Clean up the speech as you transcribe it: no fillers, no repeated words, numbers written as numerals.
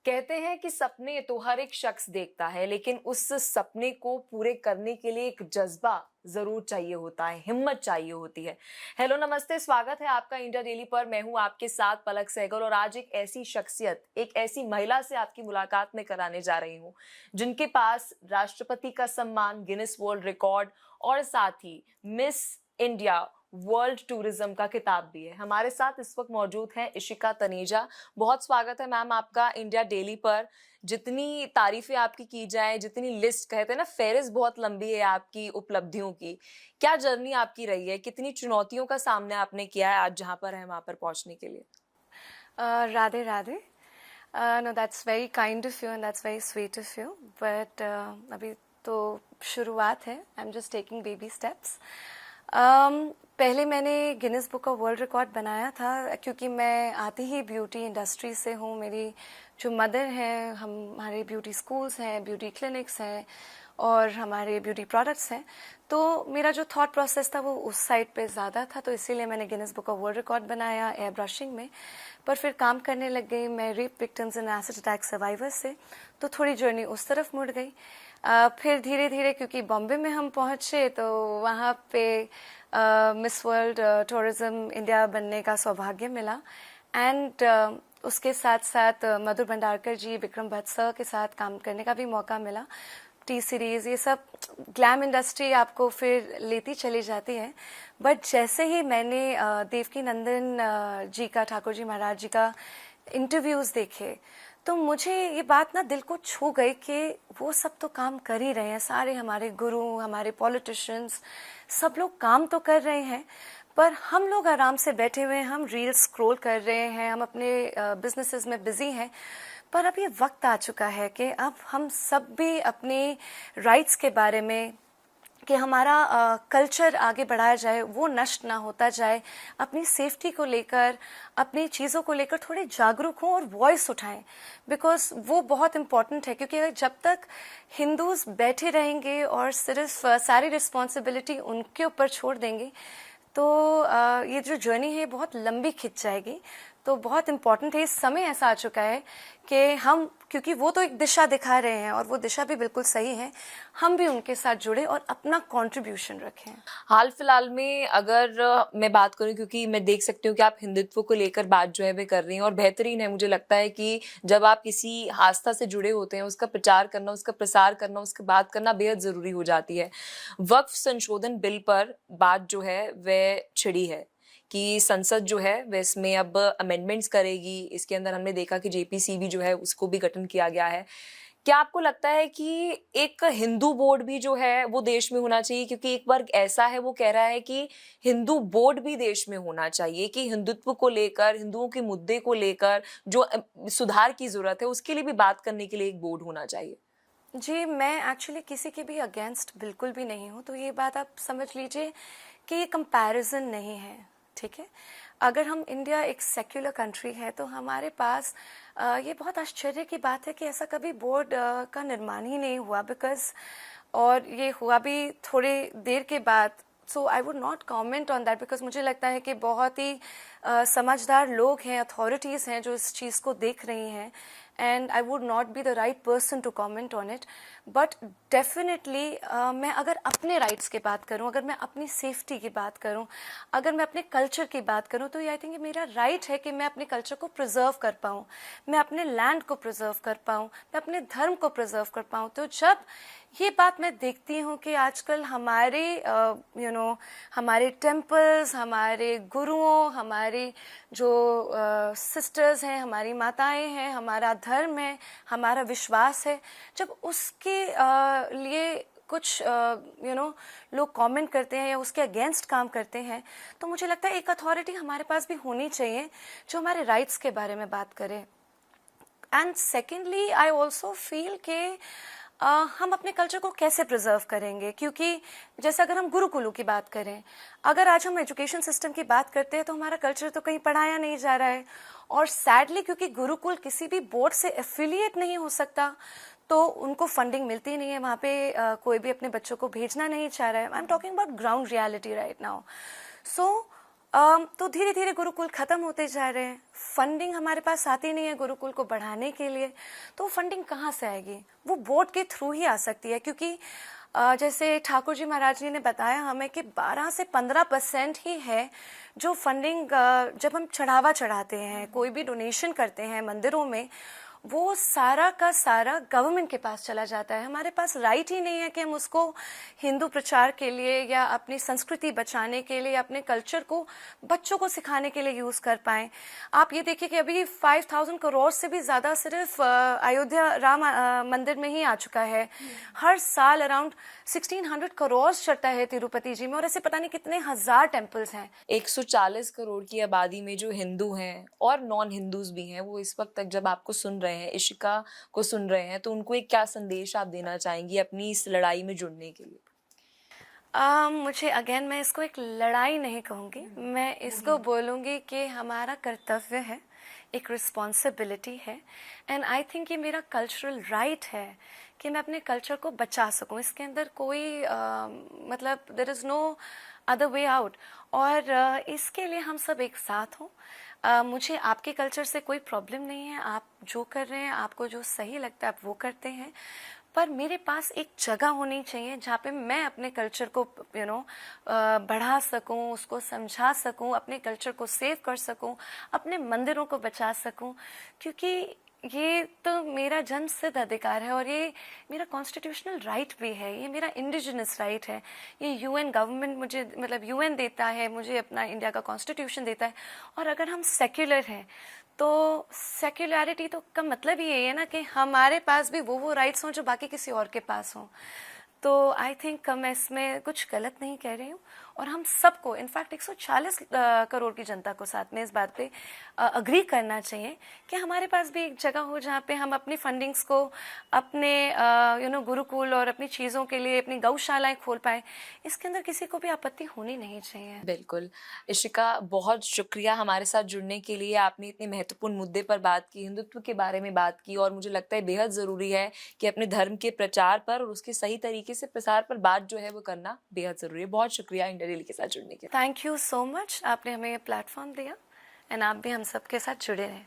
कहते हैं कि सपने तो हर एक शख्स देखता है, लेकिन उस सपने को पूरे करने के लिए एक जज्बा जरूर चाहिए होता है, हिम्मत चाहिए होती है। हेलो, नमस्ते, स्वागत है आपका इंडिया डेली पर। मैं हूं आपके साथ पलक सहगल और आज एक ऐसी शख्सियत, एक ऐसी महिला से आपकी मुलाकात में कराने जा रही हूं जिनके पास राष्ट्रपति का सम्मान, गिनीज वर्ल्ड रिकॉर्ड और साथ ही मिस इंडिया वर्ल्ड टूरिज्म का खिताब भी है। हमारे साथ इस वक्त मौजूद है इशिका तनेजा। बहुत स्वागत है मैम आपका इंडिया डेली पर। जितनी तारीफें आपकी की जाए, जितनी लिस्ट कहते हैं ना, फेरिस्त बहुत लंबी है आपकी उपलब्धियों की। क्या जर्नी आपकी रही है, कितनी चुनौतियों का सामना आपने किया है आज जहां पर है वहां पर पहुंचने के लिए? Radhe Radhe. No, that's very kind of you and that's very sweet of you, but अभी तो शुरुआत है। I am just taking baby steps. पहले मैंने Guinness book of world record बनाया था क्योंकि मैं आती ही ब्यूटी इंडस्ट्री से हूँ। मेरी जो मदर हैं, हमारे ब्यूटी स्कूल्स हैं, ब्यूटी क्लिनिक्स हैं और हमारे ब्यूटी प्रोडक्ट्स हैं। तो मेरा जो थॉट प्रोसेस था वो उस साइड पे ज़्यादा था, तो इसीलिए मैंने Guinness book of world record बनाया एयर ब्रशिंग में। पर फिर काम करने लग गई मैं rape victims and acid attack survivors से, तो थोड़ी जर्नी उस तरफ मुड़ गई। फिर धीरे धीरे क्योंकि बॉम्बे में हम पहुँचे तो वहाँ पे मिस वर्ल्ड टूरिज्म इंडिया बनने का सौभाग्य मिला। एंड उसके साथ साथ मधुर भंडारकर जी, विक्रम भट्ट सर के साथ काम करने का भी मौका मिला। टी सीरीज़, ये सब ग्लैम इंडस्ट्री आपको फिर लेती चली जाती है। बट जैसे ही मैंने देवकी नंदन जी का, ठाकुर जी महाराज जी का इंटरव्यूज़ देखे, तो मुझे ये बात ना दिल को छू गई कि वो सब तो काम कर ही रहे हैं, सारे हमारे गुरु, हमारे पॉलिटिशियंस, सब लोग काम तो कर रहे हैं, पर हम लोग आराम से बैठे हुए हैं, हम रील्स स्क्रॉल कर रहे हैं, हम अपने बिजनेसेस में बिजी हैं। पर अब ये वक्त आ चुका है कि अब हम सब भी अपने राइट्स के बारे में, कि हमारा कल्चर आगे बढ़ाया जाए, वो नष्ट ना होता जाए, अपनी सेफ्टी को लेकर, अपनी चीज़ों को लेकर थोड़े जागरूक हों और वॉइस उठाएं। बिकॉज वो बहुत इम्पॉर्टेंट है, क्योंकि जब तक हिंदूज बैठे रहेंगे और सिर्फ सारी रिस्पॉन्सिबिलिटी उनके ऊपर छोड़ देंगे तो ये जो जर्नी है बहुत लंबी खिंच जाएगी। तो बहुत इम्पॉर्टेंट है, इस समय ऐसा आ चुका है कि हम, क्योंकि वो तो एक दिशा दिखा रहे हैं और वो दिशा भी बिल्कुल सही है, हम भी उनके साथ जुड़े और अपना कंट्रीब्यूशन रखें। हाल फिलहाल में अगर मैं बात करूं, क्योंकि मैं देख सकती हूँ कि आप हिंदुत्व को लेकर बात जो है वे कर रही हैं और बेहतरीन है। मुझे लगता है कि जब आप किसी आस्था से जुड़े होते हैं, उसका प्रचार करना, उसका प्रसार करना, उसकी बात करना बेहद जरूरी हो जाती है। वक्फ संशोधन बिल पर बात जो है वह छिड़ी है कि संसद जो है वह इसमें अब अमेंडमेंट्स करेगी। इसके अंदर हमने देखा कि जेपीसीबी जो है उसको भी गठन किया गया है। क्या आपको लगता है कि एक हिंदू बोर्ड भी जो है वो देश में होना चाहिए? क्योंकि एक वर्ग ऐसा है, वो कह रहा है कि हिंदू बोर्ड भी देश में होना चाहिए, कि हिंदुत्व को लेकर, हिंदुओं के मुद्दे को लेकर जो सुधार की जरूरत है उसके लिए भी बात करने के लिए एक बोर्ड होना चाहिए। जी, मैं एक्चुअली किसी के भी अगेंस्ट बिल्कुल भी नहीं हूँ, तो ये बात आप समझ लीजिए कि ये कंपैरिजन नहीं है, ठीक है। अगर हम, इंडिया एक सेक्युलर कंट्री है, तो हमारे पास ये बहुत आश्चर्य की बात है कि ऐसा कभी बोर्ड का निर्माण ही नहीं हुआ। बिकॉज, और ये हुआ भी थोड़ी देर के बाद, so I would not comment on that. Because मुझे लगता है कि बहुत ही समझदार लोग हैं, अथॉरिटीज़ हैं जो इस चीज़ को देख रही हैं, and I would not be the right person to comment on it. But definitely मैं अगर अपने राइट्स की बात करूं, अगर मैं अपनी सेफ्टी की बात करूं, अगर मैं अपने कल्चर की बात करूं, तो आई थिंक मेरा राइट है कि मैं अपने कल्चर को प्रिजर्व कर पाऊं, मैं अपने लैंड को प्रिजर्व कर पाऊं, मैं अपने धर्म को प्रिजर्व कर पाऊं। तो जब ये बात मैं देखती हूँ कि आजकल हमारे हमारे टेम्पल्स, हमारे गुरुओं, हमारी जो सिस्टर्स हैं, हमारी माताएं हैं, हमारा धर्म है, हमारा विश्वास है, जब उसके लिए कुछ लोग कमेंट करते हैं या उसके अगेंस्ट काम करते हैं, तो मुझे लगता है एक अथॉरिटी हमारे पास भी होनी चाहिए जो हमारे राइट्स के बारे में बात करे। And secondly, I also feel कि हम अपने कल्चर को कैसे प्रिजर्व करेंगे, क्योंकि जैसे अगर हम गुरुकुलों की बात करें, अगर आज हम एजुकेशन सिस्टम की बात करते हैं, तो हमारा कल्चर तो कहीं पढ़ाया नहीं जा रहा है। और सैडली, क्योंकि गुरुकुल किसी भी बोर्ड से एफिलिएट नहीं हो सकता, तो उनको फंडिंग मिलती नहीं है, वहाँ पे कोई भी अपने बच्चों को भेजना नहीं चाह रहा है। I am talking about ground reality right now. So तो धीरे धीरे गुरुकुल ख़त्म होते जा रहे हैं, फंडिंग हमारे पास आती नहीं है गुरुकुल को बढ़ाने के लिए। तो फंडिंग कहाँ से आएगी? वो बोर्ड के थ्रू ही आ सकती है, क्योंकि जैसे ठाकुर जी महाराज जी ने बताया हमें कि 12 से 15% ही है जो फंडिंग जब हम चढ़ावा चढ़ाते हैं, कोई भी डोनेशन करते हैं मंदिरों में, वो सारा का सारा गवर्नमेंट के पास चला जाता है। हमारे पास राइट ही नहीं है कि हम उसको हिंदू प्रचार के लिए या अपनी संस्कृति बचाने के लिए, अपने कल्चर को बच्चों को सिखाने के लिए यूज़ कर पाएँ। आप ये देखिए कि अभी 5000 करोड़ से भी ज़्यादा सिर्फ अयोध्या राम मंदिर में ही आ चुका है। हर साल अराउंड 1600 करोड़ चढ़ता है तिरुपति जी में, और ऐसे पता नहीं कितने हजार टेम्पल्स हैं। 140 करोड़ की आबादी में जो हिंदू हैं और नॉन हिंदूज भी हैं, वो इस वक्त तक जब आपको सुन रहे हैं, इशिका को सुन रहे हैं, तो उनको एक क्या संदेश आप देना चाहेंगी अपनी इस लड़ाई में जुड़ने के लिए? मुझे अगेन, मैं इसको एक लड़ाई नहीं कहूँगी, मैं इसको बोलूँगी कि हमारा कर्तव्य है, एक रिस्पॉन्सिबिलिटी है, एंड आई थिंक ये मेरा कल्चरल राइट है कि मैं अपने कल्चर को बचा सकूँ। इसके अंदर कोई मतलब there is no other way out. और इसके लिए हम सब एक साथ हों। मुझे आपके कल्चर से कोई प्रॉब्लम नहीं है, आप जो कर रहे हैं, आपको जो सही लगता है आप वो करते हैं, पर मेरे पास एक जगह होनी चाहिए जहाँ पे मैं अपने कल्चर को बढ़ा सकूँ, उसको समझा सकूँ, अपने कल्चर को सेव कर सकूँ, अपने मंदिरों को बचा सकूँ, क्योंकि ये तो मेरा जन्म सिद्ध अधिकार है और ये मेरा कॉन्स्टिट्यूशनल राइट भी है, ये मेरा इंडिजिनस राइट है। ये यूएन गवर्नमेंट मुझे, मतलब यूएन देता है मुझे, अपना इंडिया का कॉन्स्टिट्यूशन देता है। और अगर हम सेक्युलर हैं तो सेक्युलरिटी तो का मतलब ही यही है ना कि हमारे पास भी वो राइट्स हों जो बाकी किसी और के पास हों। तो आई थिंक मैं इसमें कुछ गलत नहीं कह रही हूँ, और हम सबको इनफैक्ट 140 करोड़ की जनता को साथ में इस बात पे अग्री करना चाहिए कि हमारे पास भी एक जगह हो जहाँ पे हम अपनी फंडिंग्स को अपने गुरुकुल और अपनी चीज़ों के लिए अपनी गौशालाएं खोल पाए। इसके अंदर किसी को भी आपत्ति होनी नहीं चाहिए। बिल्कुल। इशिका, बहुत शुक्रिया हमारे साथ जुड़ने के लिए। आपने इतने महत्वपूर्ण मुद्दे पर बात की, हिंदुत्व के बारे में बात की, और मुझे लगता है बेहद ज़रूरी है कि अपने धर्म के प्रचार पर और उसके सही तरीके से प्रसार पर बात जो है वो करना बेहद ज़रूरी है। बहुत शुक्रिया इंडिया डेली के साथ जुड़ने के लिए। थैंक यू सो मच, आपने हमें ये प्लेटफॉर्म दिया, एंड आप भी हम सब के साथ जुड़े रहें।